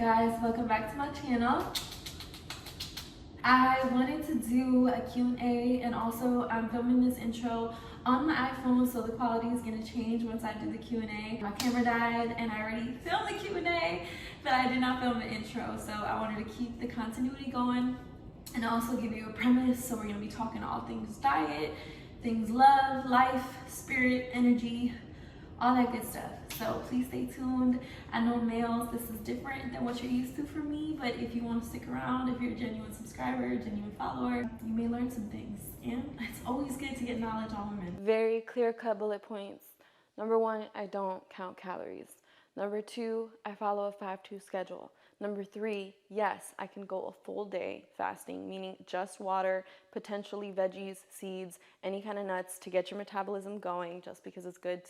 guys, welcome back to my channel. I wanted to do a Q&A, and also I'm filming this intro on my iPhone, so the quality is going to change once I do the Q&A. My camera died and I already filmed the Q&A, but I did not film the intro, so I wanted to keep the continuity going and also give you a premise. So we're going to be talking all things diet, things love, life, spirit, energy, all that good stuff. So please stay tuned. I know males, this is different than what you're used to from me, but if you want to stick around, if you're a genuine subscriber, genuine follower, you may learn some things. And it's always good to get knowledge on women. Very clear-cut bullet points. Number 1, I don't count calories. Number 2, I follow a 5-2 schedule. Number 3, yes, I can go a full day fasting, meaning just water, potentially veggies, seeds, any kind of nuts to get your metabolism going, just because it's good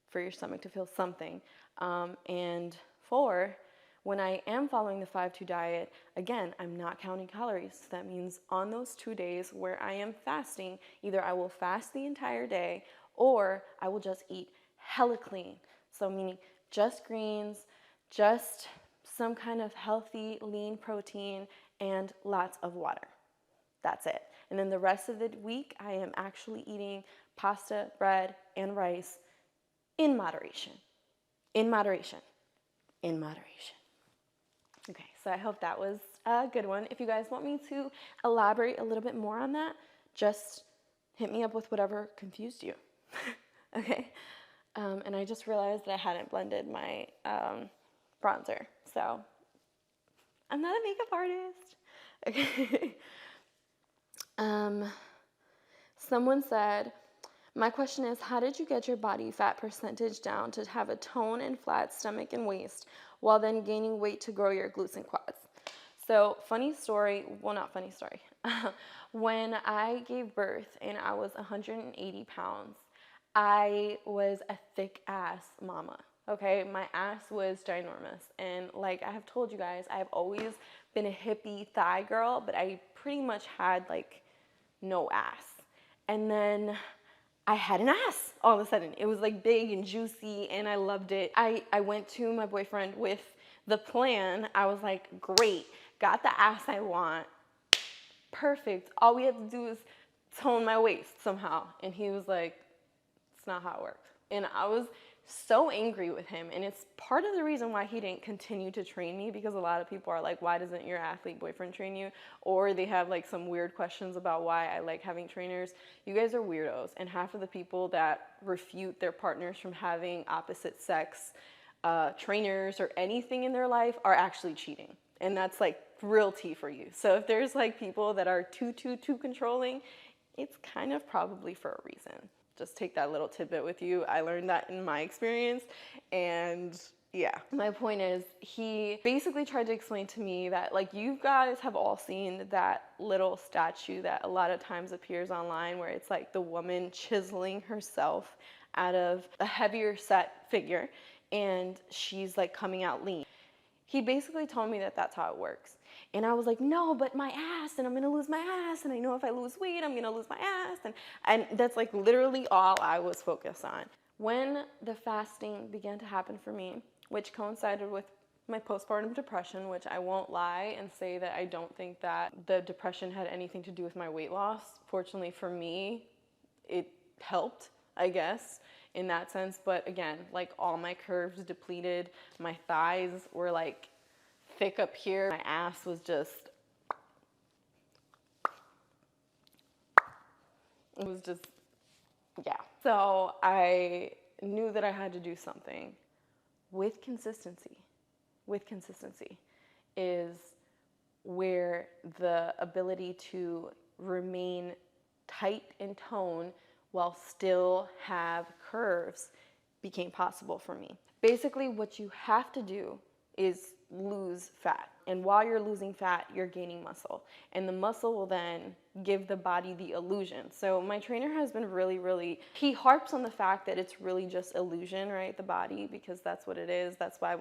for your stomach to feel something. And 4, when I am following the 5-2 diet, again, I'm not counting calories. That means on those 2 days where I am fasting, either I will fast the entire day or I will just eat hella clean. So meaning just greens, just some kind of healthy, lean protein, and lots of water. That's it. And then the rest of the week, I am actually eating pasta, bread, and rice in moderation. In moderation. In moderation. Okay, so I hope that was a good one. If you guys want me to elaborate a little bit more on that, just hit me up with whatever confused you. Okay? And I just realized that I hadn't blended my bronzer, so I'm not a makeup artist. Okay. Someone said, my question is, how did you get your body fat percentage down to have a tone and flat stomach and waist while then gaining weight to grow your glutes and quads? So funny story, well, not funny story. When I gave birth and I was 180 pounds, I was a thick ass mama. Okay, my ass was ginormous. And like I have told you guys, I've always been a hippie thigh girl, but I pretty much had like no ass. And then I had an ass all of a sudden. It was like big and juicy and I loved it. I went to my boyfriend with the plan. I was like, great, got the ass I want. Perfect. All we have to do is tone my waist somehow. And he was like, it's not how it works. And I was so angry with him. And it's part of the reason why he didn't continue to train me, because a lot of people are like, why doesn't your athlete boyfriend train you? Or they have like some weird questions about why I like having trainers. You guys are weirdos. And half of the people that refute their partners from having opposite sex trainers or anything in their life are actually cheating. And that's like real tea for you. So if there's like people that are too controlling, it's kind of probably for a reason. Just take that little tidbit with you. I learned that in my experience, and yeah. My point is, he basically tried to explain to me that, like, you guys have all seen that little statue that a lot of times appears online where it's like the woman chiseling herself out of a heavier set figure, and she's like coming out lean. He basically told me that that's how it works. And I was like, no, but my ass, and I'm gonna lose my ass, and I know if I lose weight, I'm gonna lose my ass, and that's like literally all I was focused on. When the fasting began to happen for me, which coincided with my postpartum depression, which I won't lie and say that I don't think that the depression had anything to do with my weight loss. Fortunately for me, it helped, I guess, in that sense. But again, like all my curves depleted, my thighs were like thick up here. My ass was just, it was just, yeah. So I knew that I had to do something with consistency. With consistency is where the ability to remain tight in tone while still have curves became possible for me. Basically, what you have to do is lose fat. And while you're losing fat, you're gaining muscle. And the muscle will then give the body the illusion. So my trainer has been really, he harps on the fact that it's really just illusion, right? The body, because that's what it is. That's why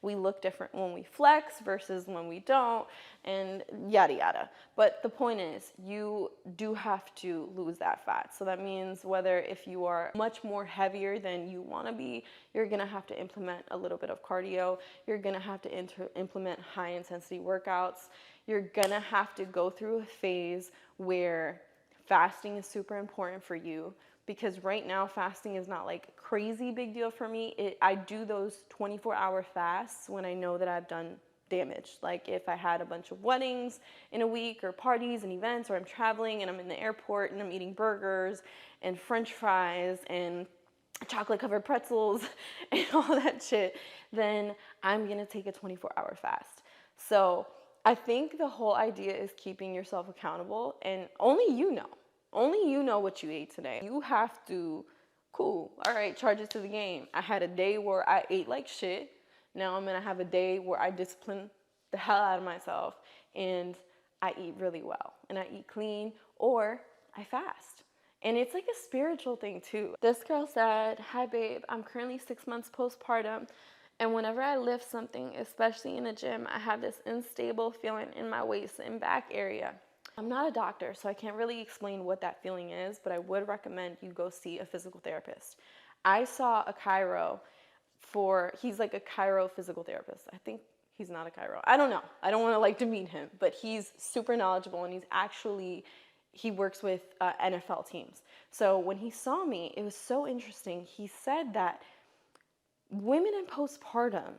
we look different when we flex versus when we don't, and yada yada. But the point is, you do have to lose that fat. So that means whether if you are much more heavier than you want to be, you're gonna have to implement a little bit of cardio. You're gonna have to implement high intensity workouts. You're gonna have to go through a phase where fasting is super important for you, because right now fasting is not like crazy big deal for me. I do those 24-hour fasts when I know that I've done damage. Like if I had a bunch of weddings in a week or parties and events, or I'm traveling and I'm in the airport and I'm eating burgers and french fries and chocolate covered pretzels and all that shit, then I'm gonna take a 24-hour fast. So I think the whole idea is keeping yourself accountable, and only you know what you ate today. You have to, cool, all right, charge it to the game. I had a day where I ate like shit. Now I'm gonna have a day where I discipline the hell out of myself and I eat really well and I eat clean, or I fast. And it's like a spiritual thing too. This girl said, "Hi babe, I'm currently 6 months postpartum, and whenever I lift something, especially in the gym, I have this unstable feeling in my waist and back area. I'm not a doctor, so I can't really explain what that feeling is, but I would recommend you go see a physical therapist." I saw a chiro he's like a chiro physical therapist. I think he's not a chiro. I don't know. I don't want to like demean him, but he's super knowledgeable, and he works with NFL teams. So when he saw me, it was so interesting. He said that women in postpartum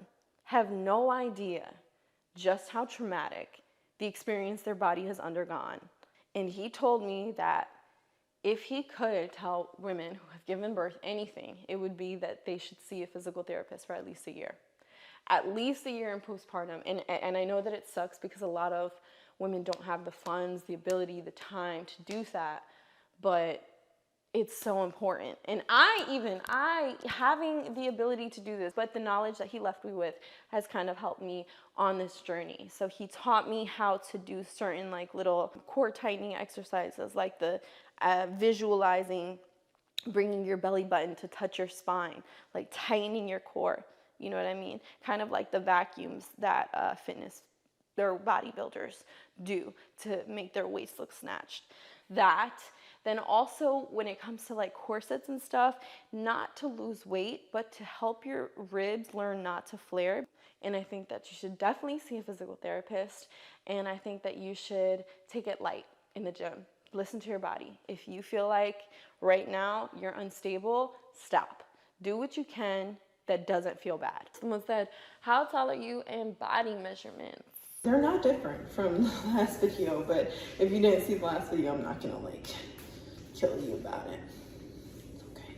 have no idea just how traumatic the experience their body has undergone. And he told me that if he could tell women who have given birth anything, it would be that they should see a physical therapist for at least a year. At least a year in postpartum. And I know that it sucks because a lot of women don't have the funds, the ability, the time to do that, but it's so important. And I having the ability to do this, but the knowledge that he left me with has kind of helped me on this journey. So he taught me how to do certain like little core tightening exercises, like the visualizing, bringing your belly button to touch your spine, like tightening your core. You know what I mean? Kind of like the vacuums that fitness or bodybuilders do to make their waist look snatched. Then also when it comes to like corsets and stuff, not to lose weight, but to help your ribs learn not to flare. And I think that you should definitely see a physical therapist. And I think that you should take it light in the gym. Listen to your body. If you feel like right now you're unstable, stop. Do what you can that doesn't feel bad. Someone said, "How tall are you in body measurements?" They're not different from the last video, but if you didn't see the last video, I'm not gonna like kill you about it. It's okay.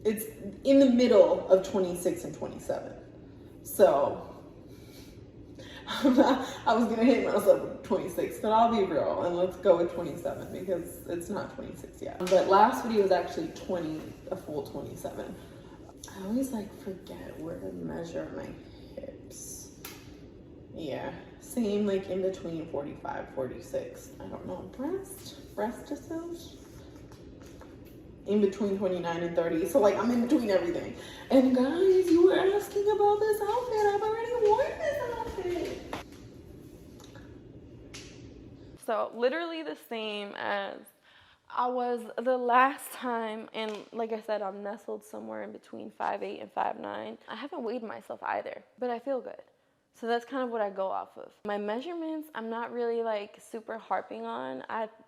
It's in the middle of 26 and 27. So I was gonna hit myself with 26, but I'll be real and let's go with 27 because it's not 26 yet. But last video was actually a full 27. I always like forget where to measure my hips. Yeah, same like in between 45, 46. I don't know, breast distance? In between 29 and 30. So like I'm in between everything. And guys, you were asking about this outfit. I've already worn this outfit. So literally the same as I was the last time, and like I said, I'm nestled somewhere in between 5'8" and 5'9". I haven't weighed myself either, but I feel good. So that's kind of what I go off of. My measurements, I'm not really like super harping on.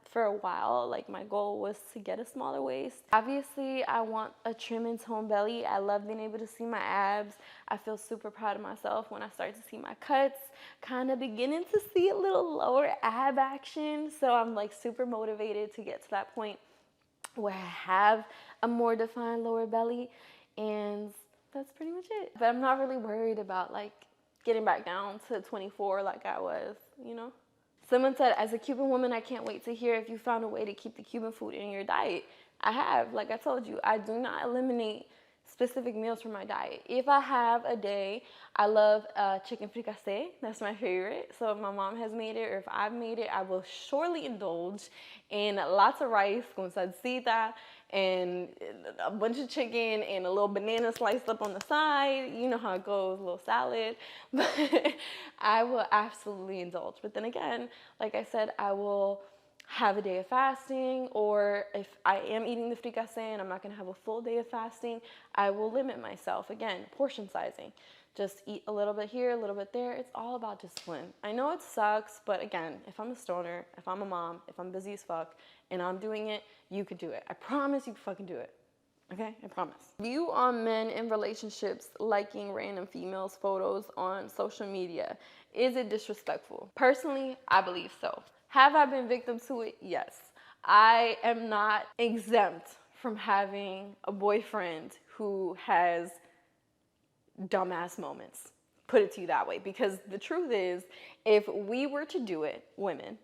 For a while, like my goal was to get a smaller waist. Obviously, I want a trim and tone belly. I love being able to see my abs. I feel super proud of myself when I start to see my cuts, kind of beginning to see a little lower ab action. So I'm like super motivated to get to that point where I have a more defined lower belly, and that's pretty much it. But I'm not really worried about like getting back down to 24 like I was, you know? Someone said, "As a Cuban woman, I can't wait to hear if you found a way to keep the Cuban food in your diet." I have. Like I told you, I do not eliminate specific meals for my diet. If I have a day, I love chicken fricassee. That's my favorite. So if my mom has made it or if I've made it, I will surely indulge in lots of rice con salsita and a bunch of chicken and a little banana sliced up on the side. You know how it goes, a little salad. But I will absolutely indulge. But then again, like I said, I will have a day of fasting, or if I am eating the fricassee and I'm not going to have a full day of fasting, I will limit myself. Again, portion sizing. Just eat a little bit here, a little bit there. It's all about discipline. I know it sucks, but again, if I'm a stoner, if I'm a mom, if I'm busy as fuck, and I'm doing it, you could do it. I promise you can fucking do it. Okay? I promise. View on men in relationships liking random females' photos on social media. Is it disrespectful? Personally, I believe so. Have I been victim to it? Yes. I am not exempt from having a boyfriend who has dumbass moments. Put it to you that way. Because the truth is, if we were to do it, women,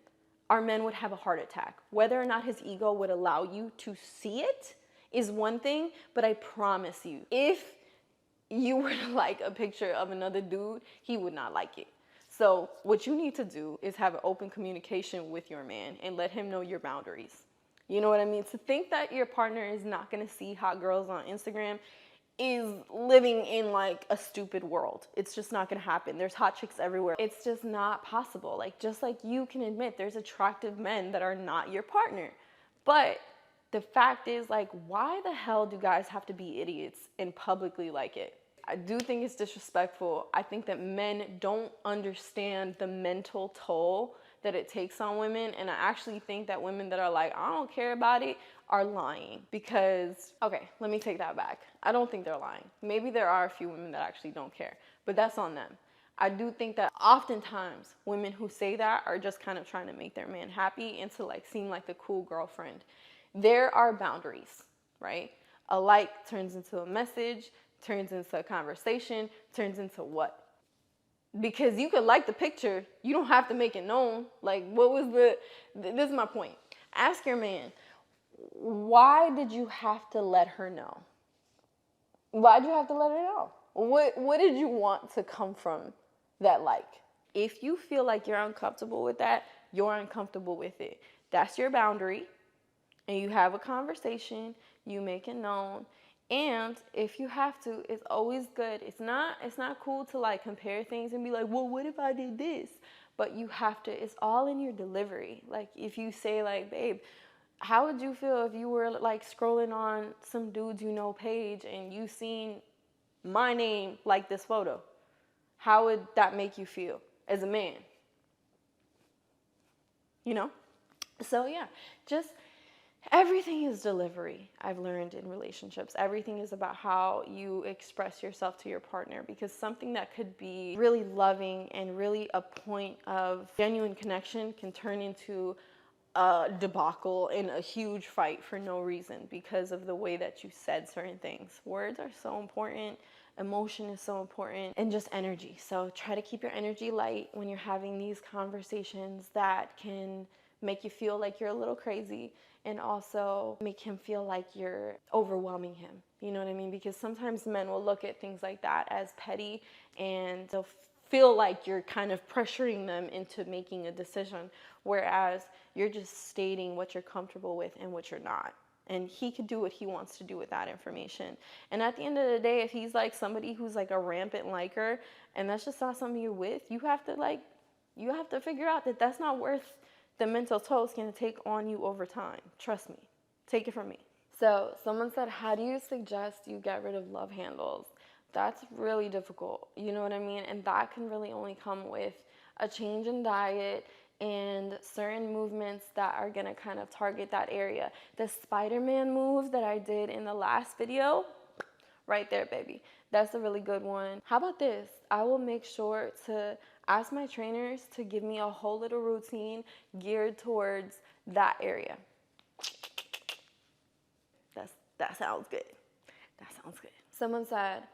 our men would have a heart attack. Whether or not his ego would allow you to see it is one thing, but I promise you, if you were to like a picture of another dude, he would not like it. So what you need to do is have an open communication with your man and let him know your boundaries. You know what I mean? To think that your partner is not going to see hot girls on Instagram is living in like a stupid world. It's just not going to happen. There's hot chicks everywhere. It's just not possible. Like, just like you can admit there's attractive men that are not your partner. But the fact is, like, why the hell do guys have to be idiots and publicly like it? I do think it's disrespectful. I think that men don't understand the mental toll that it takes on women. And I actually think that women that are like, I don't care about it, are lying. Because, okay, let me take that back. I don't think they're lying. Maybe there are a few women that actually don't care, but that's on them. I do think that oftentimes women who say that are just kind of trying to make their man happy and to like seem like the cool girlfriend. There are boundaries, right? A like turns into a message, turns into a conversation, turns into what? Because you could like the picture, you don't have to make it known. Like, what was this is my point. Ask your man, why did you have to let her know? Why'd you have to let her know? What did you want to come from that like? If you feel like you're uncomfortable with that, you're uncomfortable with it. That's your boundary. And you have a conversation, you make it known. And if you have to, it's always good. It's not cool to like compare things and be like, well, what if I did this? But you have to, it's all in your delivery. Like if you say like, babe, how would you feel if you were like scrolling on some dude's page and you seen my name like this photo? How would that make you feel as a man? You know? So yeah, just everything is delivery, I've learned in relationships. Everything is about how you express yourself to your partner, because something that could be really loving and really a point of genuine connection can turn into a debacle and a huge fight for no reason because of the way that you said certain things. Words are so important. Emotion is so important, and just energy. So try to keep your energy light when you're having these conversations that can make you feel like you're a little crazy, and also make him feel like you're overwhelming him. You know what I mean? Because sometimes men will look at things like that as petty, and they'll feel like you're kind of pressuring them into making a decision, whereas you're just stating what you're comfortable with and what you're not. And he could do what he wants to do with that information. And at the end of the day, if he's like somebody who's like a rampant liker, and that's just not something you're with, you have to figure out that that's not worth the mental toll it's going to take on you over time. Trust me. Take it from me. So someone said, how do you suggest you get rid of love handles? That's really difficult. You know what I mean? And that can really only come with a change in diet and certain movements that are going to kind of target that area. The Spider-Man move that I did in the last video, right there, baby. That's a really good one. How about this? I will make sure to ask my trainers to give me a whole little routine geared towards that area. That sounds good. That sounds good. Someone said,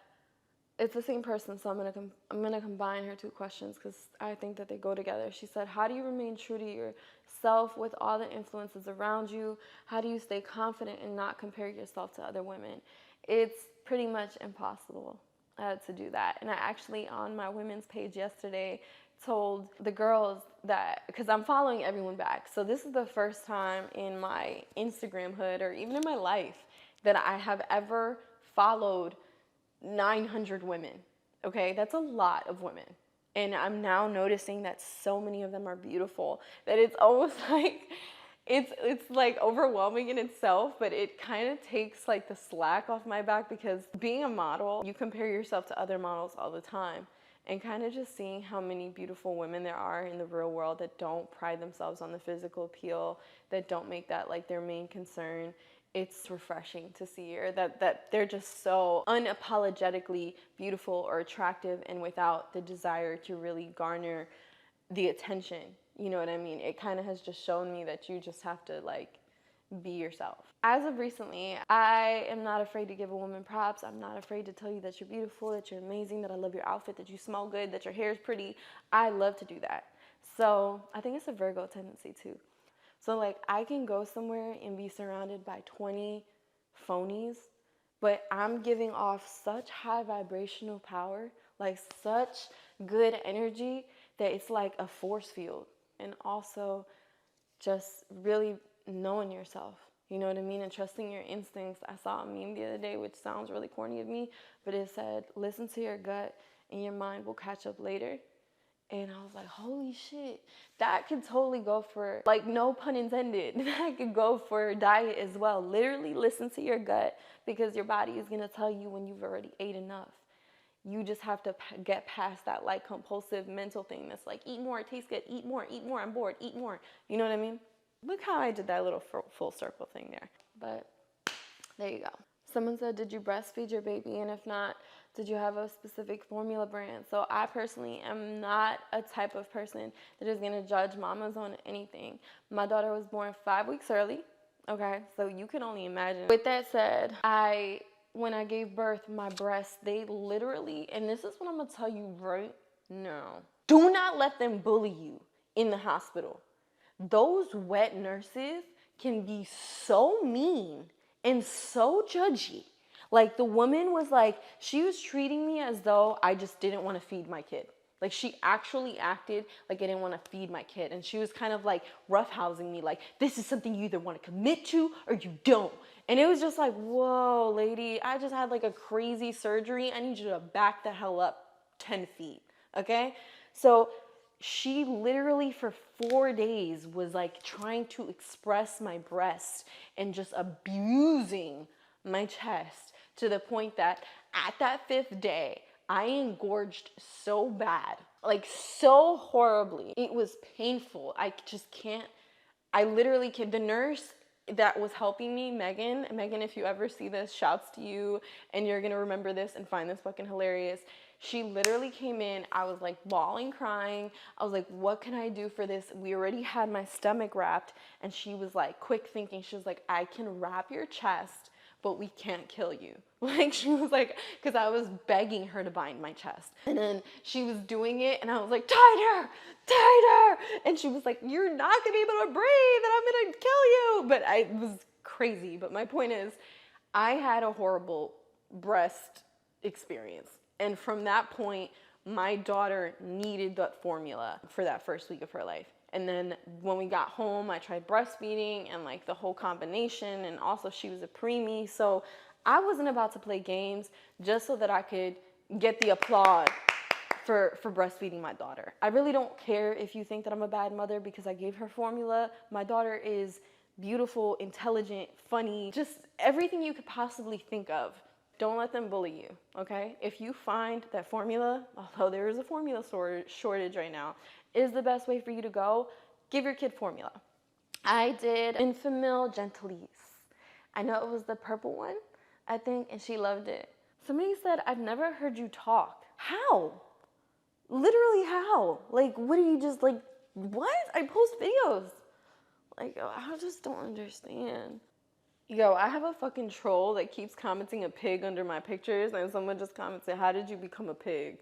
It's the same person, so I'm gonna combine her two questions because I think that they go together. She said, "How do you remain true to yourself with all the influences around you? How do you stay confident and not compare yourself to other women?" It's pretty much impossible to do that. And I actually, on my women's page yesterday, told the girls that, because I'm following everyone back, so this is the first time in my Instagram hood or even in my life that I have ever followed 900 women. Okay, that's a lot of women. And I'm now noticing that so many of them are beautiful that it's almost like it's like overwhelming in itself, but it kind of takes like the slack off my back because being a model, you compare yourself to other models all the time. And kind of just seeing how many beautiful women there are in the real world that don't pride themselves on the physical appeal, that don't make that like their main concern. It's refreshing to see her, that they're just so unapologetically beautiful or attractive and without the desire to really garner the attention. You know what I mean? It kind of has just shown me that you just have to like be yourself. As of recently, I am not afraid to give a woman props. I'm not afraid to tell you that you're beautiful, that you're amazing, that I love your outfit, that you smell good, that your hair is pretty. I love to do that. So I think it's a Virgo tendency too. So like I can go somewhere and be surrounded by 20 phonies, but I'm giving off such high vibrational power, like such good energy that it's like a force field. And also just really knowing yourself, you know what I mean? And trusting your instincts. I saw a meme the other day, which sounds really corny of me, but it said, listen to your gut and your mind will catch up later. And I was like, holy shit, that could totally go for, like, no pun intended, that could go for diet as well. Literally listen to your gut because your body is going to tell you when you've already ate enough. You just have to get past that, like, compulsive mental thing that's like, eat more, it tastes good, eat more, I'm bored, eat more. You know what I mean? Look how I did that little full circle thing there. But there you go. Someone said, did you breastfeed your baby? And if not, did you have a specific formula brand? So I personally am not a type of person that is going to judge mamas on anything. My daughter was born 5 weeks early. Okay, so you can only imagine. With that said, when I gave birth, my breasts, they literally, and this is what I'm going to tell you right now. Do not let them bully you in the hospital. Those wet nurses can be so mean and so judgy. Like the woman was like, she was treating me as though I just didn't want to feed my kid. Like she actually acted like I didn't want to feed my kid. And she was kind of like roughhousing me like, this is something you either want to commit to or you don't. And it was just like, whoa, lady, I just had like a crazy surgery. I need you to back the hell up 10 feet, okay? So she literally for 4 days was like trying to express my breast and just abusing my chest to the point that at that 5th day, I engorged so bad, like so horribly. It was painful. I just can't, I literally can't. The nurse that was helping me, Megan, if you ever see this, shouts to you and you're gonna remember this and find this fucking hilarious. She literally came in, I was like bawling, crying. I was like, what can I do for this? We already had my stomach wrapped and she was like quick thinking. She was like, I can wrap your chest, but we can't kill you. Like she was like, because I was begging her to bind my chest. And then she was doing it and I was like, tighter. And she was like, you're not gonna be able to breathe and I'm gonna kill you. But I was crazy. But my point is, I had a horrible breast experience. And from that point, my daughter needed that formula for that first week of her life. And then when we got home, I tried breastfeeding and like the whole combination. And also she was a preemie. So I wasn't about to play games just so that I could get the applause for breastfeeding my daughter. I really don't care if you think that I'm a bad mother because I gave her formula. My daughter is beautiful, intelligent, funny, just everything you could possibly think of. Don't let them bully you, okay? If you find that formula, although there is a formula shortage right now, is the best way for you to go, give your kid formula. I did Enfamil Gentlease. I know it was the purple one, I think, and she loved it. Somebody said, I've never heard you talk. How? Literally how? Like, what do you just like, what? I post videos. Like, I just don't understand. Yo, I have a fucking troll that keeps commenting a pig under my pictures, and someone just commented, "How did you become a pig?"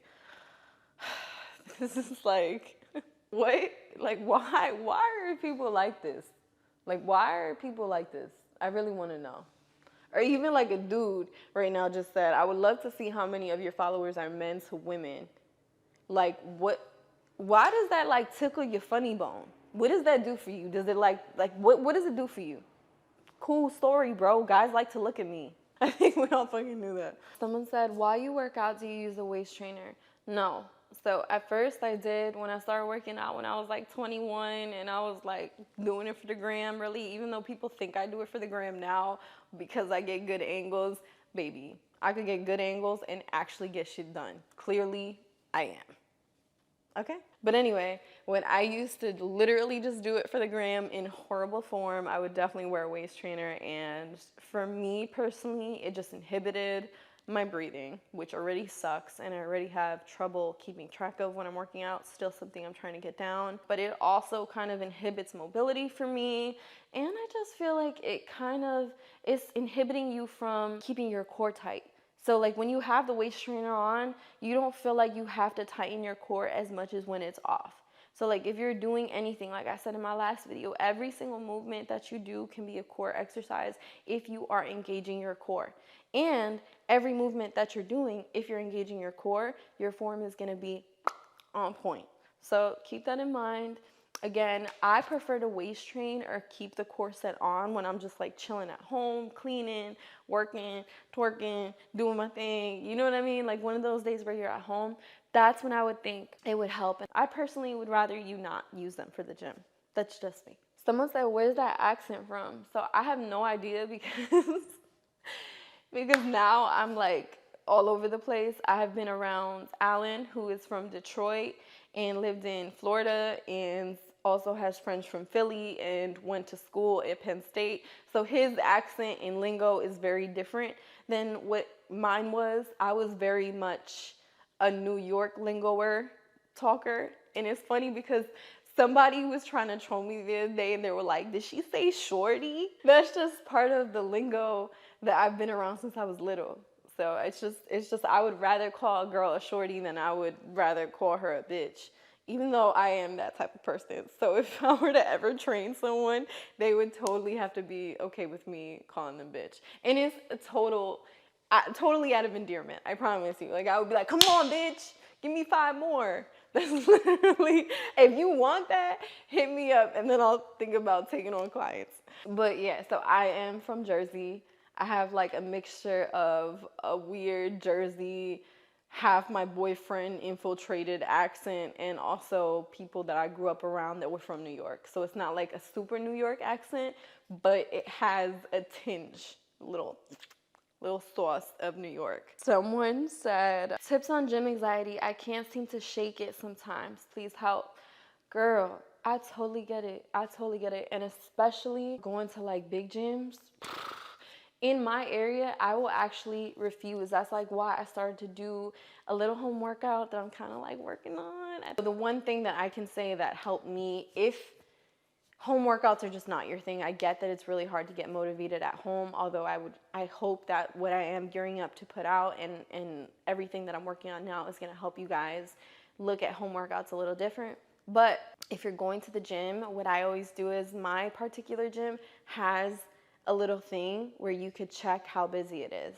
This is like, what? Like, why? Why are people like this? Like, why are people like this? I really want to know. Or even like a dude right now just said, "I would love to see how many of your followers are men to women." Like, what? Why does that like tickle your funny bone? What does that do for you? Does it like what does it do for you? Cool story, bro. Guys like to look at me. I think we all fucking knew that. Someone said, "While you work out, do you use a waist trainer?" No. So at first I did when I started working out when I was like 21, and I was like doing it for the gram, really, even though people think I do it for the gram now because I get good angles. Baby, I could get good angles and actually get shit done. Clearly, I am. Okay. But anyway, when I used to literally just do it for the gram in horrible form, I would definitely wear a waist trainer. And for me personally, it just inhibited my breathing, which already sucks. And I already have trouble keeping track of when I'm working out. Still something I'm trying to get down. But it also kind of inhibits mobility for me. And I just feel like it kind of is inhibiting you from keeping your core tight. So like when you have the waist trainer on, you don't feel like you have to tighten your core as much as when it's off. So like if you're doing anything, like I said in my last video, every single movement that you do can be a core exercise if you are engaging your core. And every movement that you're doing, if you're engaging your core, your form is gonna be on point. So keep that in mind. Again, I prefer to waist train or keep the corset on when I'm just like chilling at home, cleaning, working, twerking, doing my thing. You know what I mean? Like one of those days where you're at home, that's when I would think it would help. And I personally would rather you not use them for the gym. That's just me. Someone said, "Where's that accent from?" So I have no idea because because now I'm like all over the place. I have been around Alan, who is from Detroit and lived in Florida and also has friends from Philly and went to school at Penn State. So his accent and lingo is very different than what mine was. I was very much a New York lingoer talker. And it's funny because somebody was trying to troll me the other day and they were like, "Did she say shorty?" That's just part of the lingo that I've been around since I was little. So it's just I would rather call a girl a shorty than I would rather call her a bitch. Even though I am that type of person. So if I were to ever train someone, they would totally have to be okay with me calling them bitch. And it's a totally out of endearment. I promise you. Like I would be like, "Come on, bitch. Give me 5 more." That's literally, if you want that, hit me up and then I'll think about taking on clients. But yeah, so I am from Jersey. I have like a mixture of a weird Jersey, half my boyfriend infiltrated accent, and also people that I grew up around that were from New York. So it's not like a super New York accent, but it has a tinge, little sauce of New York. Someone said, "Tips on gym anxiety. I can't seem to shake it sometimes. Please help." Girl, I totally get it. I totally get it. And especially going to like big gyms. In my area, I will actually refuse. That's like why I started to do a little home workout that I'm kind of like working on. The one thing that I can say that helped me, if home workouts are just not your thing, I get that it's really hard to get motivated at home, although I hope that what I am gearing up to put out and everything that I'm working on now is going to help you guys look at home workouts a little different. But if you're going to the gym, what I always do is my particular gym has a little thing where you could check how busy it is.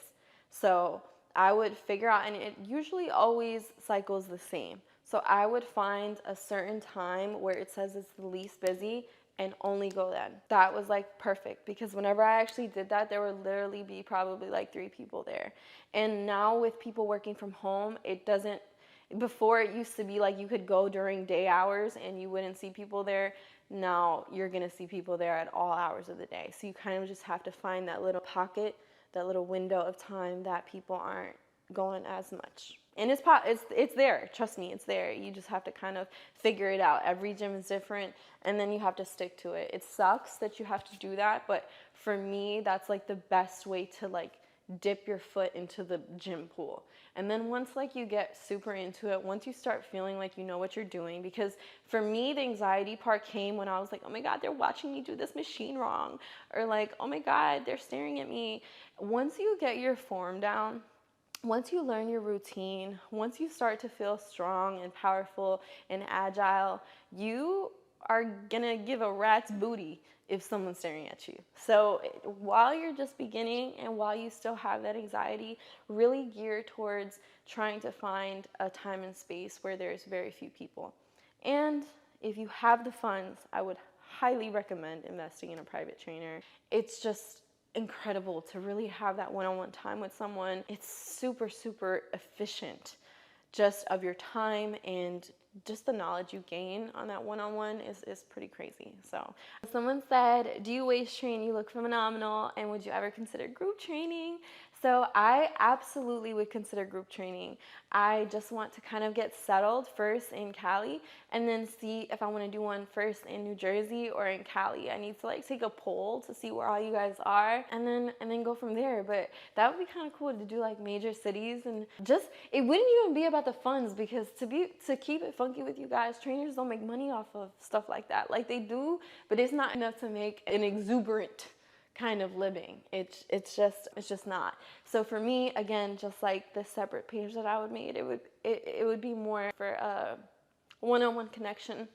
So I would figure out, and it usually always cycles the same. So I would find a certain time where it says it's the least busy and only go then. That was like perfect because whenever I actually did that, there would literally be probably like 3 people there. And now with people working from home, it doesn't, before it used to be like you could go during day hours and you wouldn't see people there. Now you're gonna see people there at all hours of the day. So you kind of just have to find that little pocket, that little window of time that people aren't going as much. And it's there. Trust me, it's there. You just have to kind of figure it out. Every gym is different, and then you have to stick to it. It sucks that you have to do that, but for me, that's like the best way to like dip your foot into the gym pool. And then once like you get super into it, once you start feeling like you know what you're doing, because for me, the anxiety part came when I was like, oh my God, they're watching me do this machine wrong. Or like, oh my God, they're staring at me. Once you get your form down, once you learn your routine, once you start to feel strong and powerful and agile, you are gonna give a rat's booty if someone's staring at you. So while you're just beginning and while you still have that anxiety, really gear towards trying to find a time and space where there's very few people. And if you have the funds, I would highly recommend investing in a private trainer. It's just incredible to really have that one-on-one time with someone. It's super, super efficient just of your time, and just the knowledge you gain on that one-on-one is pretty crazy. So someone said, do you waist train? You look phenomenal, and would you ever consider group training? So I absolutely would consider group training. I just want to kind of get settled first in Cali and then see if I want to do one first in New Jersey or in Cali. I need to like take a poll to see where all you guys are and then go from there. But that would be kind of cool to do like major cities, and just it wouldn't even be about the funds, because to keep it funky with you guys, trainers don't make money off of stuff like that. Like they do, but it's not enough to make an exuberant kind of living. It's just not. So for me, again, just like the separate page that I would make, it would be more for a one-on-one connection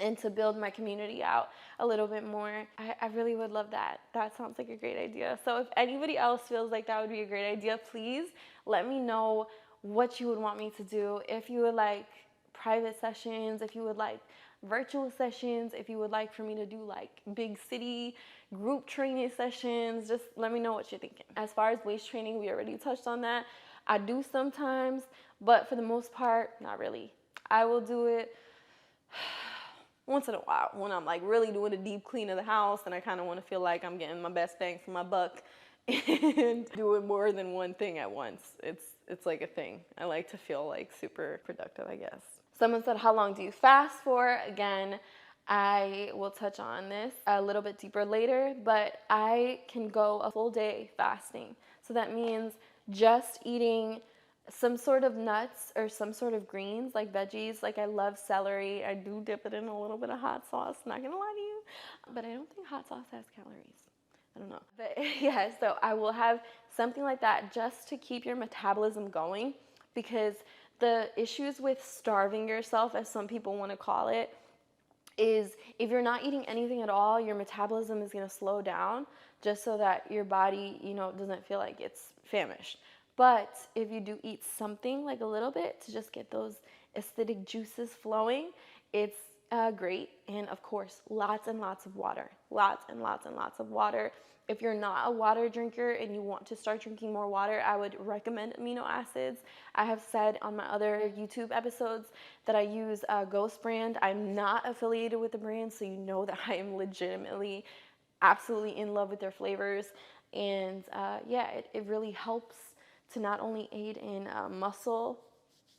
and to build my community out a little bit more. I really would love that. That sounds like a great idea. So if anybody else feels like that would be a great idea, please let me know what you would want me to do. If you would like private sessions, if you would like virtual sessions, if you would like for me to do like big city group training sessions, just let me know what you're thinking. As far as waist training, we already touched on that. I do sometimes, but for the most part, not really. I will do it once in a while when I'm like really doing a deep clean of the house and I kind of want to feel like I'm getting my best bang for my buck and doing more than one thing at once. It's like a thing. I like to feel like super productive, I guess. Someone said, how long do you fast for? Again, I will touch on this a little bit deeper later, but I can go a full day fasting. So that means just eating some sort of nuts or some sort of greens, like veggies. Like I love celery. I do dip it in a little bit of hot sauce, not gonna lie to you, but I don't think hot sauce has calories. I don't know. But yeah, so I will have something like that just to keep your metabolism going, because the issues with starving yourself, as some people want to call it, is if you're not eating anything at all, your metabolism is going to slow down just so that your body, doesn't feel like it's famished. But if you do eat something like a little bit to just get those acidic juices flowing, it's great. And of course, lots and lots of water. Lots and lots and lots of water. If you're not a water drinker and you want to start drinking more water, I would recommend amino acids. I have said on my other YouTube episodes that I use Ghost brand. I'm not affiliated with the brand, so you know that I am legitimately absolutely in love with their flavors. And it really helps to not only aid in muscle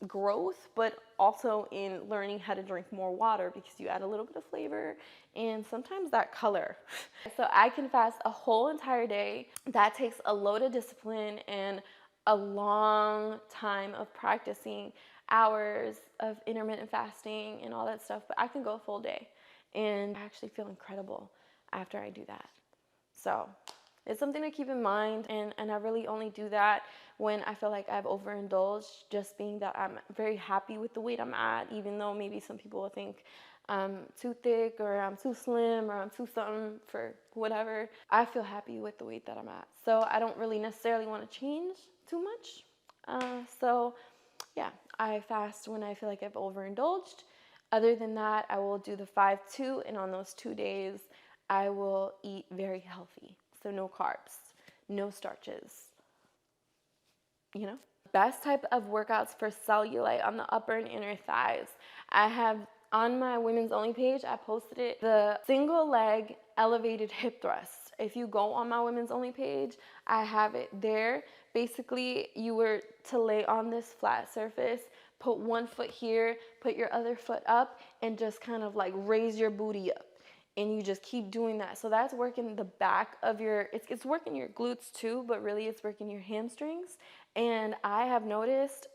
growth, but also in learning how to drink more water, because you add a little bit of flavor and sometimes that color. So I can fast a whole entire day. That takes a load of discipline and a long time of practicing, hours of intermittent fasting and all that stuff, but I can go a full day and I actually feel incredible after I do that. So it's something to keep in mind, and I really only do that when I feel like I've overindulged, just being that I'm very happy with the weight I'm at, even though maybe some people will think I'm too thick or I'm too slim or I'm too something for whatever. I feel happy with the weight that I'm at. So I don't really necessarily want to change too much. So yeah, I fast when I feel like I've overindulged. Other than that, I will do the 5-2, and on those 2 days, I will eat very healthy. So no carbs, no starches, Best type of workouts for cellulite on the upper and inner thighs. I have on my women's only page, I posted it, the single leg elevated hip thrust. If you go on my women's only page, I have it there. Basically, you were to lay on this flat surface, put one foot here, put your other foot up, and just kind of like raise your booty up. and you just keep doing that. So that's working the back of your, it's working your glutes too, but really it's working your hamstrings. And I have noticed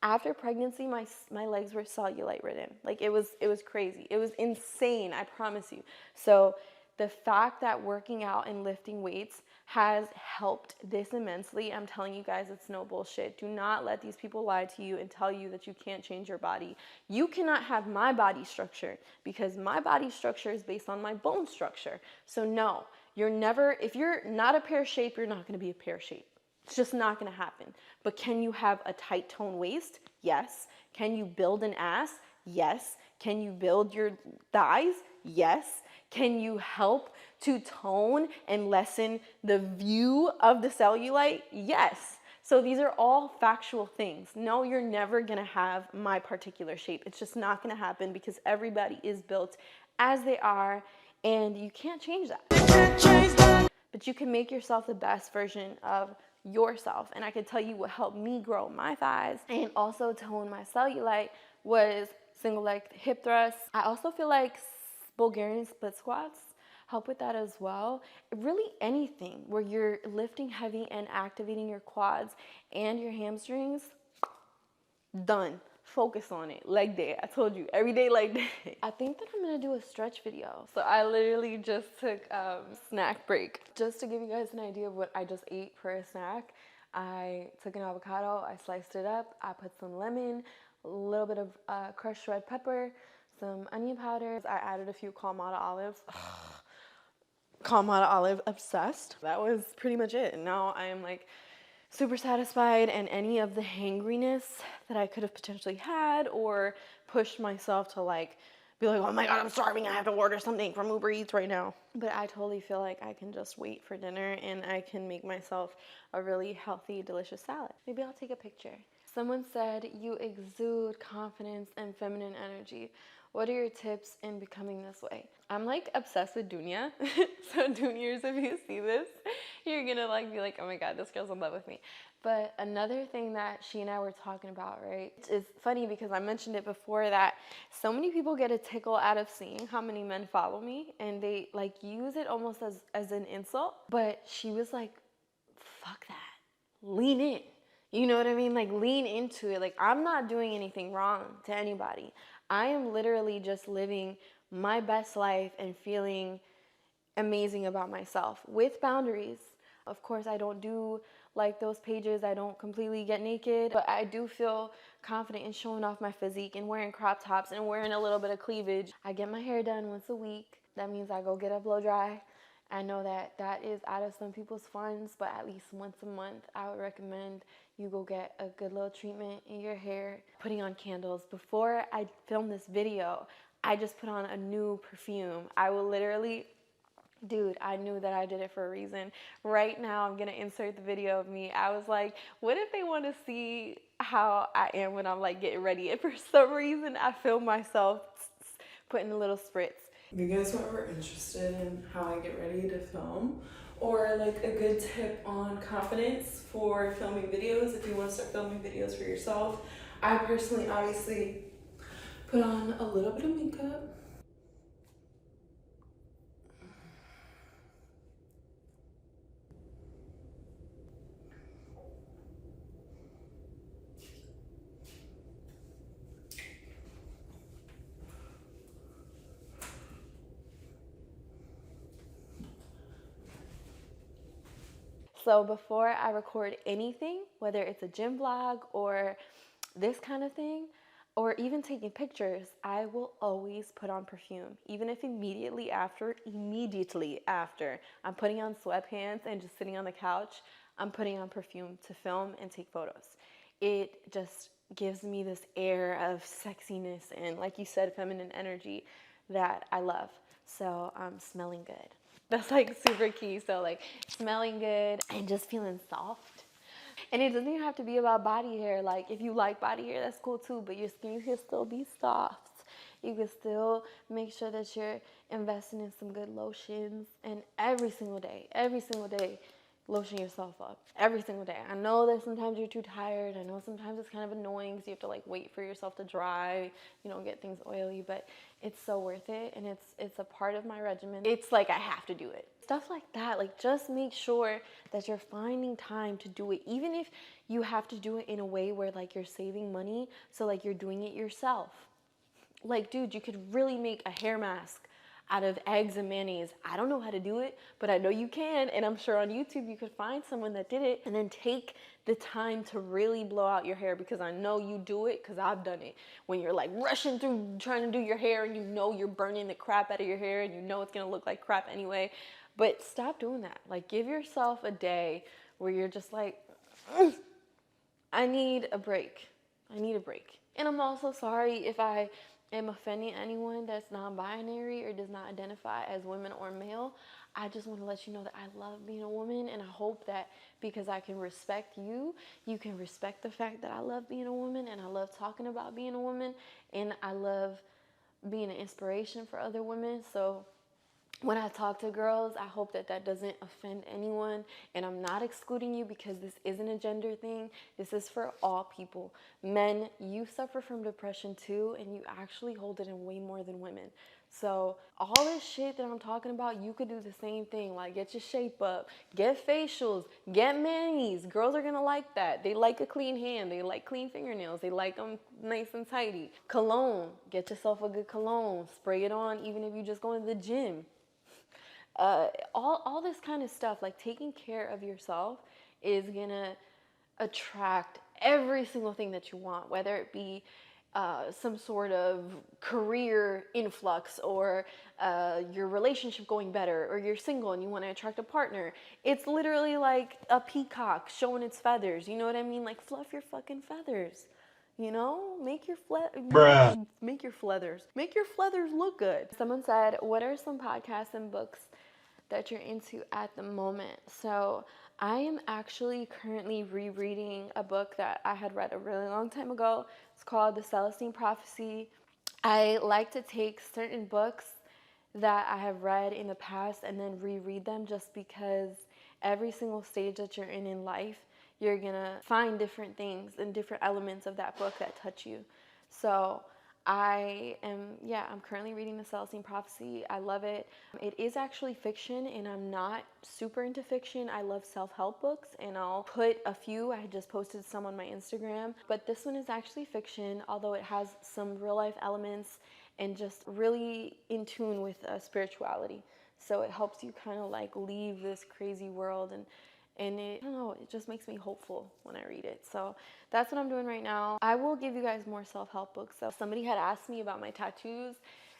after pregnancy, my legs were cellulite ridden. Like it was crazy. It was insane, I promise you. So the fact that working out and lifting weights has helped this immensely, I'm telling you guys, it's no bullshit. Do not let these people lie to you and tell you that you can't change your body. You cannot have my body structure because my body structure is based on my bone structure. So no, you're never, if you're not a pear shape, you're not gonna be a pear shape. It's just not gonna happen. But can you have a tight toned waist? Yes. Can you build an ass? Yes. Can you build your thighs? Yes. Can you help to tone and lessen the view of the cellulite? Yes. So these are all factual things. No, you're never gonna have my particular shape. It's just not gonna happen because everybody is built as they are and you can't change that. But you can make yourself the best version of yourself. And I can tell you what helped me grow my thighs and also tone my cellulite was single leg hip thrusts. I also feel like Bulgarian split squats help with that as well. Really anything where you're lifting heavy and activating your quads and your hamstrings, done. Focus on it. Leg day. I told you, every day leg day. I think that I'm gonna do a stretch video. So I literally just took a snack break. Just to give you guys an idea of what I just ate for a snack, I took an avocado, I sliced it up, I put some lemon, a little bit of crushed red pepper, some onion powder. I added a few Kalamata olives. Kalamata olive obsessed. That was pretty much it. And now I am like super satisfied, and any of the hangriness that I could have potentially had or pushed myself to like be like, oh my God, I'm starving, I have to order something from Uber Eats right now. But I totally feel like I can just wait for dinner and I can make myself a really healthy, delicious salad. Maybe I'll take a picture. Someone said you exude confidence and feminine energy. What are your tips in becoming this way? I'm like obsessed with Dunya. So Dunyers, if you see this, you're gonna like be like, oh my God, this girl's in love with me. But another thing that she and I were talking about, right, is funny because I mentioned it before that so many people get a tickle out of seeing how many men follow me and they like use it almost as an insult. But she was like, fuck that. Lean in. You know what I mean? Like lean into it. Like I'm not doing anything wrong to anybody. I am literally just living my best life and feeling amazing about myself with boundaries. Of course, I don't do like those pages. I don't completely get naked, but I do feel confident in showing off my physique and wearing crop tops and wearing a little bit of cleavage. I get my hair done once a week. That means I go get a blow dry. I know that that is out of some people's funds, but at least once a month, I would recommend you go get a good little treatment in your hair. Putting on candles. Before I filmed this video, I just put on a new perfume. I will literally, dude, I knew that I did it for a reason. Right now, I'm gonna insert the video of me. I was like, what if they wanna see how I am when I'm like getting ready? And for some reason, I filmed myself putting a little spritz. If you guys are ever interested in how I get ready to film, or like a good tip on confidence for filming videos, if you want to start filming videos for yourself, I personally obviously put on a little bit of makeup. So before I record anything, whether it's a gym vlog or this kind of thing, or even taking pictures, I will always put on perfume. Even if immediately after I'm putting on sweatpants and just sitting on the couch, I'm putting on perfume to film and take photos. It just gives me this air of sexiness and, like you said, feminine energy that I love. So I'm smelling good. That's like super key. So like smelling good and just feeling soft. And it doesn't even have to be about body hair. Like if you like body hair, that's cool too, but your skin can still be soft. You can still make sure that you're investing in some good lotions. And every single day, lotion yourself up every single day. I know that sometimes you're too tired. I know sometimes it's kind of annoying because you have to like wait for yourself to dry, you know, get things oily, but it's so worth it, and it's a part of my regimen. It's like I have to do it. Stuff like that, like just make sure that you're finding time to do it, even if you have to do it in a way where like you're saving money, so like you're doing it yourself. Like, dude, you could really make a hair mask out of eggs and mayonnaise. I don't know how to do it, but I know you can, and I'm sure on YouTube you could find someone that did it, and then take the time to really blow out your hair, because I know you do it, because I've done it. When you're like rushing through trying to do your hair, and you know you're burning the crap out of your hair, and you know it's gonna look like crap anyway, but stop doing that. Like, give yourself a day where you're just like, I need a break. I need a break. And I'm also sorry if I am offending anyone that's non-binary or does not identify as women or male. I just want to let you know that I love being a woman, and I hope that because I can respect you, you can respect the fact that I love being a woman, and I love talking about being a woman, and I love being an inspiration for other women. So when I talk to girls, I hope that that doesn't offend anyone, and I'm not excluding you because this isn't a gender thing. This is for all people. Men, you suffer from depression too, and you actually hold it in way more than women. So all this shit that I'm talking about, you could do the same thing. Like, get your shape up, get facials, get manis. Girls are gonna like that. They like a clean hand, they like clean fingernails, they like them nice and tidy. Cologne, get yourself a good cologne, spray it on even if you just go to the gym. All this kind of stuff, like taking care of yourself, is gonna attract every single thing that you want, whether it be some sort of career influx, or your relationship going better, or you're single and you want to attract a partner. It's literally like a peacock showing its feathers. You know what I mean? Like, fluff your fucking feathers. You know, make your feathers look good. Someone said, "What are some podcasts and books that you're into at the moment?" So I am actually currently rereading a book that I had read a really long time ago. It's called The Celestine Prophecy. I like to take certain books that I have read in the past and then reread them, just because every single stage that you're in life, you're gonna find different things and different elements of that book that touch you. So I'm currently reading The Celestine Prophecy. I love it. It is actually fiction, and I'm not super into fiction. I love self-help books, and I'll put a few. I just posted some on my Instagram, but this one is actually fiction, although it has some real life elements and just really in tune with spirituality. So it helps you kind of like leave this crazy world, and it, I don't know, it just makes me hopeful when I read it. So that's what I'm doing right now. I will give you guys more self-help books. So somebody had asked me about my tattoos.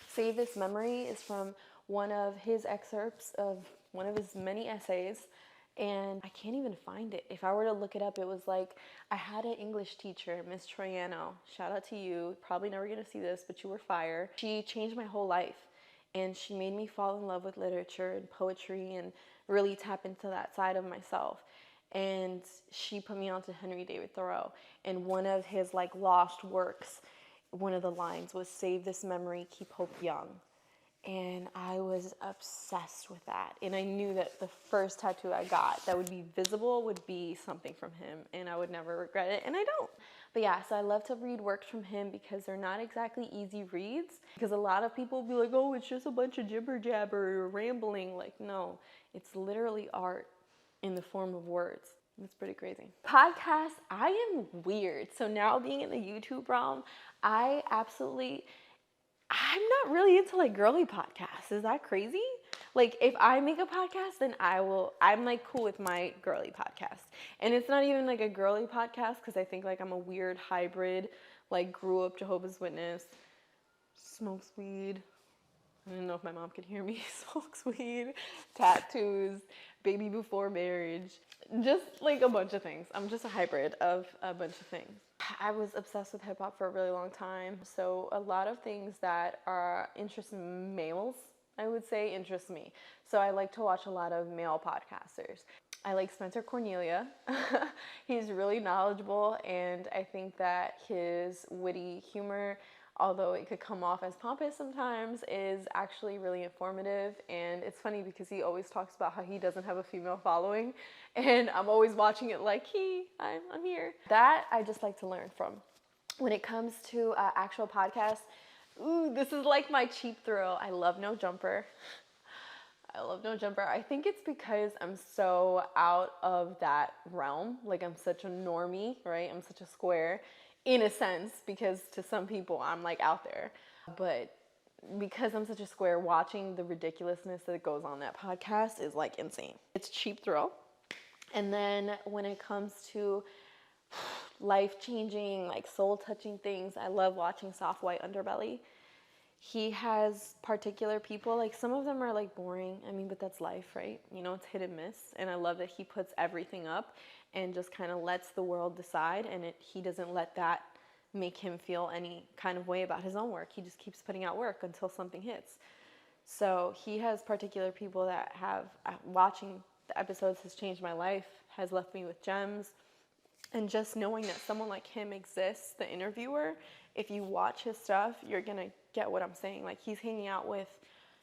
Save This Memory is from one of his excerpts of one of his many essays, and I can't even find it. If I were to look it up, it was like, I had an English teacher, Miss Troiano. Shout out to you. Probably never gonna see this, but you were fire. She changed my whole life, and she made me fall in love with literature and poetry and really tap into that side of myself. And she put me onto Henry David Thoreau, and one of his like lost works, one of the lines was, "Save this memory, keep hope young." And I was obsessed with that. And I knew that the first tattoo I got that would be visible would be something from him, and I would never regret it, and I don't. But yeah, so I love to read works from him because they're not exactly easy reads. Because a lot of people will be like, oh, it's just a bunch of jibber jabber or rambling. Like, no, it's literally art in the form of words. It's pretty crazy. Podcasts, I am weird. So now being in the YouTube realm, I'm not really into like girly podcasts. Is that crazy? Like, if I make a podcast, then I'm like cool with my girly podcast. And it's not even like a girly podcast, because I think like I'm a weird hybrid, like grew up Jehovah's Witness, smokes weed. I don't know if my mom could hear me. Smokes weed, tattoos, baby before marriage, just like a bunch of things. I'm just a hybrid of a bunch of things. I was obsessed with hip hop for a really long time, so a lot of things that are interest males, I would say, interest me. So I like to watch a lot of male podcasters. I like Spencer Cornelia. He's really knowledgeable, and I think that his witty humor although it could come off as pompous sometimes, is actually really informative. And it's funny because he always talks about how he doesn't have a female following, and I'm always watching it like, I'm here. That I just like to learn from. When it comes to actual podcasts, ooh, this is like my cheap thrill. I love No Jumper. I think it's because I'm so out of that realm. Like, I'm such a normie, right? I'm such a square in a sense, because to some people I'm like out there. But because I'm such a square, watching the ridiculousness that goes on that podcast is like insane. It's cheap thrill. And then when it comes to life-changing, like soul-touching things, I love watching Soft White Underbelly. He has particular people, like some of them are like boring, I mean, but that's life, right? You know, it's hit and miss. And I love that he puts everything up and just kind of lets the world decide, and he doesn't let that make him feel any kind of way about his own work. He just keeps putting out work until something hits. So he has particular people that have, watching the episodes has changed my life, has left me with gems. And just knowing that someone like him exists, the interviewer, if you watch his stuff, you're going to get what I'm saying. Like, he's hanging out with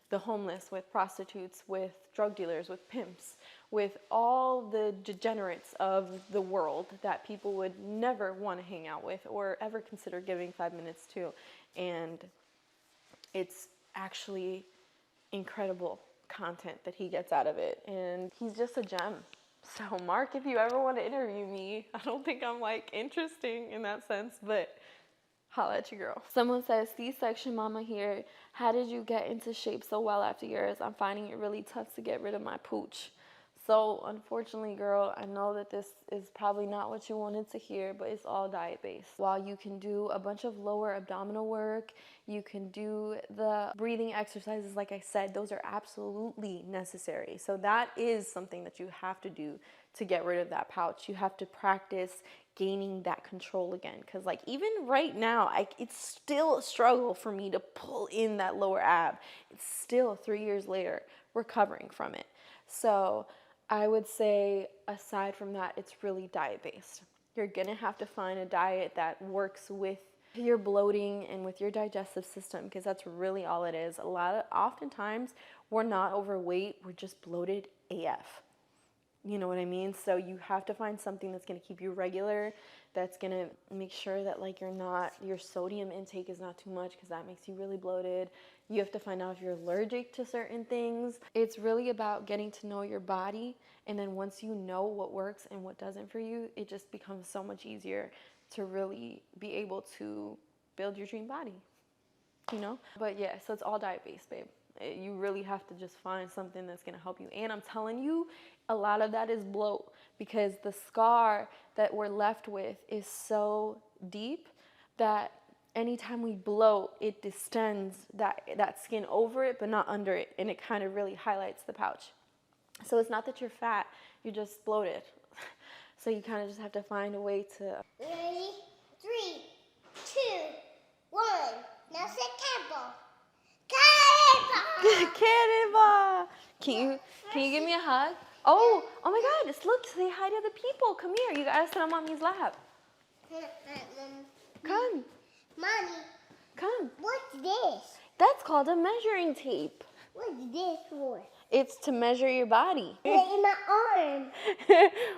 the homeless, with prostitutes, with drug dealers, with pimps, with all the degenerates of the world that people would never want to hang out with or ever consider giving 5 minutes to. And it's actually incredible content that he gets out of it. And he's just a gem. So Mark, if you ever want to interview me, I don't think I'm like interesting in that sense, but holla at your girl. Someone says, C-section mama here. How did you get into shape so well after yours? I'm finding it really tough to get rid of my pooch. So unfortunately, girl, I know that this is probably not what you wanted to hear, but it's all diet-based. While you can do a bunch of lower abdominal work, you can do the breathing exercises, like I said, those are absolutely necessary. So that is something that you have to do to get rid of that pouch. You have to practice gaining that control again, because like even right now, it's still a struggle for me to pull in that lower ab. It's still 3 years later recovering from it. So I would say, aside from that, it's really diet-based. You're gonna have to find a diet that works with your bloating and with your digestive system, because that's really all it is. Oftentimes, we're not overweight, we're just bloated AF. You know what I mean? So you have to find something that's going to keep you regular, that's going to make sure that like your sodium intake is not too much, because that makes you really bloated. You have to find out if you're allergic to certain things. It's really about getting to know your body, and then once you know what works and what doesn't for you, it just becomes so much easier to really be able to build your dream body, you know? But yeah, so it's all diet-based, babe. You really have to just find something that's going to help you. And I'm telling you, a lot of that is bloat, because the scar that we're left with is so deep that anytime we bloat, it distends that skin over it, but not under it. And it kind of really highlights the pouch. So it's not that you're fat, you're just bloated. So you kind of just have to find a way to... Ready? 3, 2, 1. Now say cannonball. Cannonball! Can you give me a hug? Oh my God! Look, say hi to the people. Come here. You gotta sit on mommy's lap. Come. Mommy, Come. what's this? That's called a measuring tape. What's this for? It's to measure your body. Put it in my arm.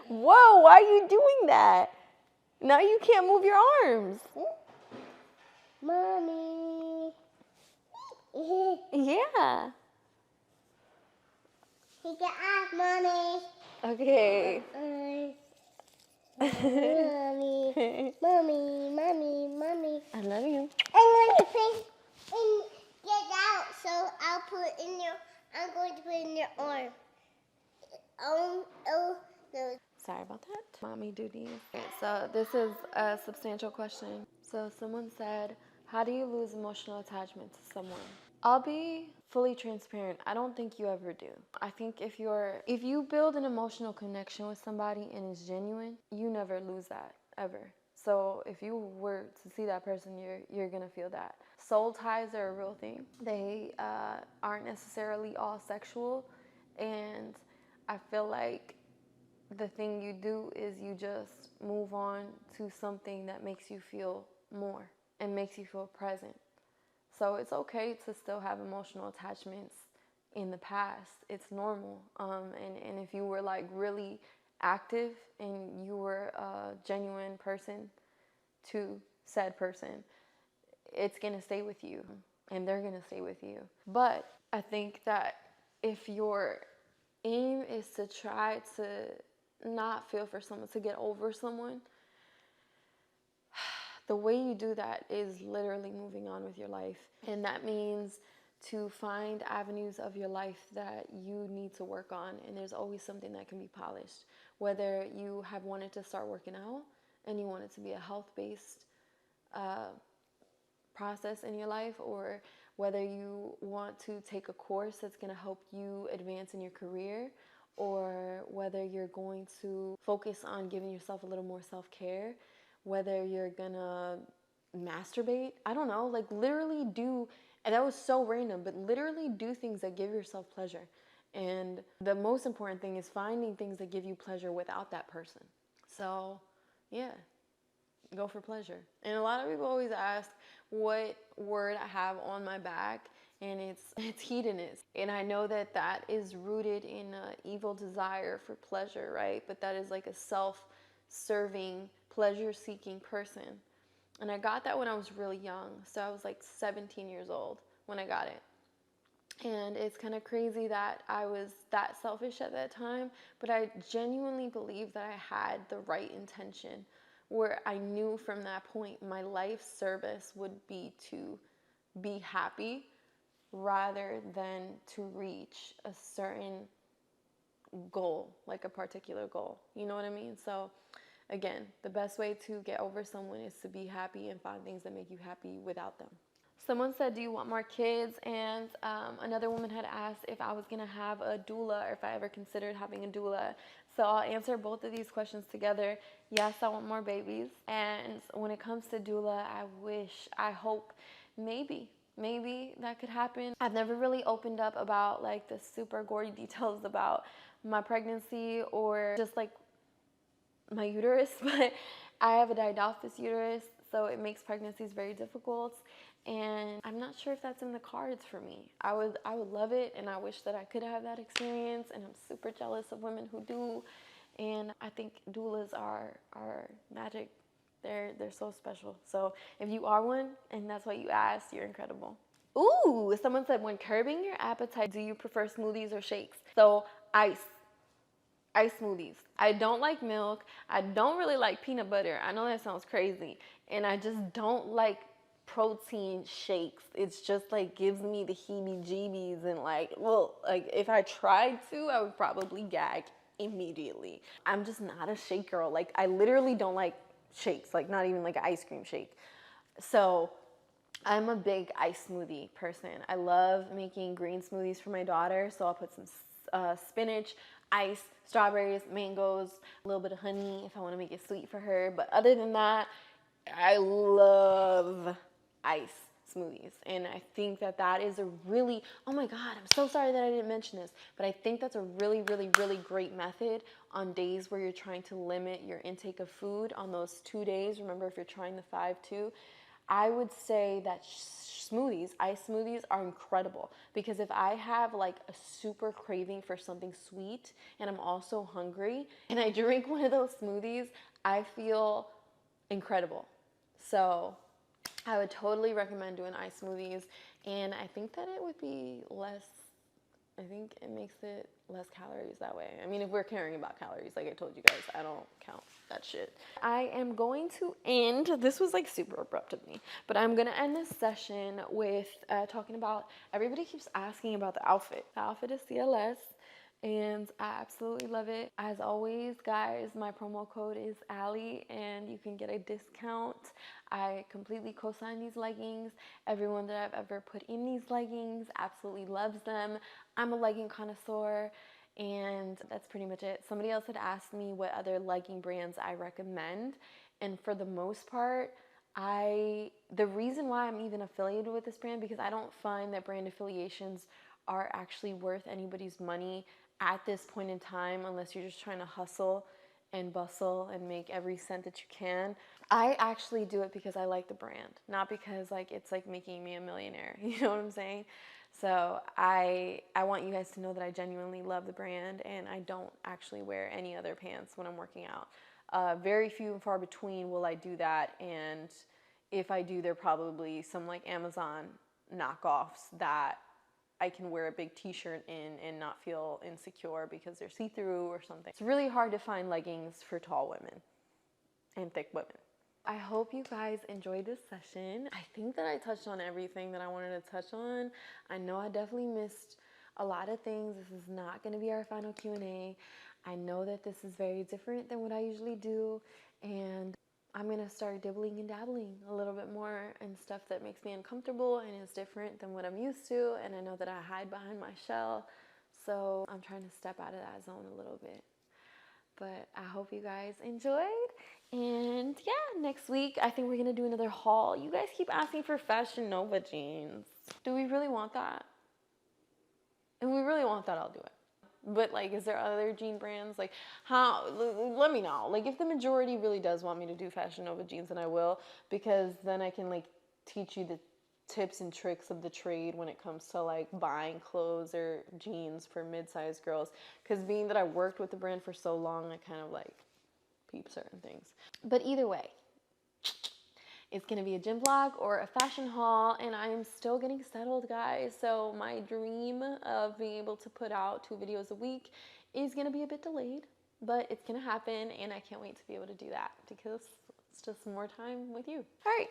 Whoa! Why are you doing that? Now you can't move your arms. Mommy. Yeah. Take your eyes, Mommy. Okay. Mommy. I love you. I'm going to put in, get out, so I'm going to put in your arm. Oh, no. Sorry about that. Mommy duties. Okay, so this is a substantial question. So someone said, how do you lose emotional attachment to someone? I'll be fully transparent. I don't think you ever do. I think if you build an emotional connection with somebody and it's genuine, you never lose that, ever. So if you were to see that person, you're gonna feel that. Soul ties are a real thing. They aren't necessarily all sexual, and I feel like the thing you do is you just move on to something that makes you feel more and makes you feel present So it's okay to still have emotional attachments in the past. It's normal. And if you were like really active and you were a genuine person to said person, it's gonna stay with you and they're gonna stay with you. But I think that if your aim is to try to not feel for someone, to get over someone, the way you do that is literally moving on with your life. And that means to find avenues of your life that you need to work on. And there's always something that can be polished. Whether you have wanted to start working out and you want it to be a health-based process in your life, or whether you want to take a course that's going to help you advance in your career, or whether you're going to focus on giving yourself a little more self-care, whether you're gonna masturbate, I don't know, like literally do, and that was so random, but literally do things that give yourself pleasure. And the most important thing is finding things that give you pleasure without that person. So yeah, go for pleasure. And a lot of people always ask what word I have on my back, and it's hedonist. And I know that that is rooted in an evil desire for pleasure, right? But that is like a self-serving, pleasure-seeking person. And I got that when I was really young. So I was like 17 years old when I got it. And it's kind of crazy that I was that selfish at that time, but I genuinely believe that I had the right intention, where I knew from that point my life service would be to be happy rather than to reach a certain goal, like a particular goal. You know what I mean? So again, the best way to get over someone is to be happy and find things that make you happy without them. Someone said, do you want more kids? And another woman had asked if I was going to have a doula, or if I ever considered having a doula. So I'll answer both of these questions together. Yes, I want more babies. And when it comes to doula, I hope, maybe that could happen. I've never really opened up about like the super gory details about my pregnancy or just like my uterus, but I have a diadophis uterus, so it makes pregnancies very difficult, and I'm not sure if that's in the cards for me. I would love it, and I wish that I could have that experience, and I'm super jealous of women who do, and I think doulas are magic. They're so special. So if you are one and that's what you asked, you're incredible. Ooh, someone said, when curbing your appetite, do you prefer smoothies or shakes? So ice smoothies. I don't like milk. I don't really like peanut butter. I know that sounds crazy. And I just don't like protein shakes. It's just like gives me the heebie-jeebies, and like, well, like if I tried to, I would probably gag immediately. I'm just not a shake girl. Like I literally don't like shakes, like not even like an ice cream shake. So I'm a big ice smoothie person. I love making green smoothies for my daughter, so I'll put some spinach, ice, strawberries, mangoes, a little bit of honey if I want to make it sweet for her. But other than that, I love ice smoothies. And I think that that is a really, oh my God, I'm so sorry that I didn't mention this, but I think that's a really, really, really great method on days where you're trying to limit your intake of food on those 2 days. Remember, if you're trying the 5-2, I would say that smoothies, ice smoothies, are incredible, because if I have like a super craving for something sweet and I'm also hungry and I drink one of those smoothies, I feel incredible. So I would totally recommend doing ice smoothies, and I think that it would be less, I think it makes it less calories that way. I mean, if we're caring about calories, like I told you guys, I don't count that shit. I am going to end, this was like super abrupt of me, but I'm gonna end this session with talking about, everybody keeps asking about the outfit. The outfit is CLS, and I absolutely love it. As always, guys, my promo code is Allie, and you can get a discount. I completely co-sign these leggings. Everyone that I've ever put in these leggings absolutely loves them. I'm a legging connoisseur, and that's pretty much it. Somebody else had asked me what other legging brands I recommend, and for the most part, the reason why I'm even affiliated with this brand, because I don't find that brand affiliations are actually worth anybody's money at this point in time, unless you're just trying to hustle and bustle and make every cent that you can. I actually do it because I like the brand, not because like it's like making me a millionaire. You know what I'm saying? So I want you guys to know that I genuinely love the brand, and I don't actually wear any other pants when I'm working out. Very few and far between will I do that, and if I do, they're probably some like Amazon knockoffs that I can wear a big t-shirt in and not feel insecure because they're see-through or something. It's really hard to find leggings for tall women and thick women. I hope you guys enjoyed this session. I think that I touched on everything that I wanted to touch on. I know I definitely missed a lot of things. This is not going to be our final Q&A. I know that this is very different than what I usually do, and I'm going to start dibbling and dabbling a little bit more in stuff that makes me uncomfortable and is different than what I'm used to, and I know that I hide behind my shell, so I'm trying to step out of that zone a little bit. But I hope you guys enjoyed, and yeah, next week I think we're going to do another haul. You guys keep asking for Fashion Nova jeans. Do we really want that? If we really want that, I'll do it. But like, is there other jean brands? Like, how? Let me know. Like, if the majority really does want me to do Fashion Nova jeans, then I will, because then I can like teach you the tips and tricks of the trade when it comes to like buying clothes or jeans for mid-sized girls. Because being that I worked with the brand for so long, I kind of like peep certain things. But either way, it's going to be a gym vlog or a fashion haul, and I am still getting settled, guys. So my dream of being able to put out 2 videos a week is going to be a bit delayed, but it's going to happen, and I can't wait to be able to do that because it's just more time with you. All right,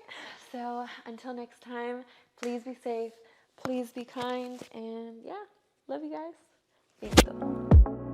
so until next time, please be safe, please be kind, and yeah, love you guys. Peace.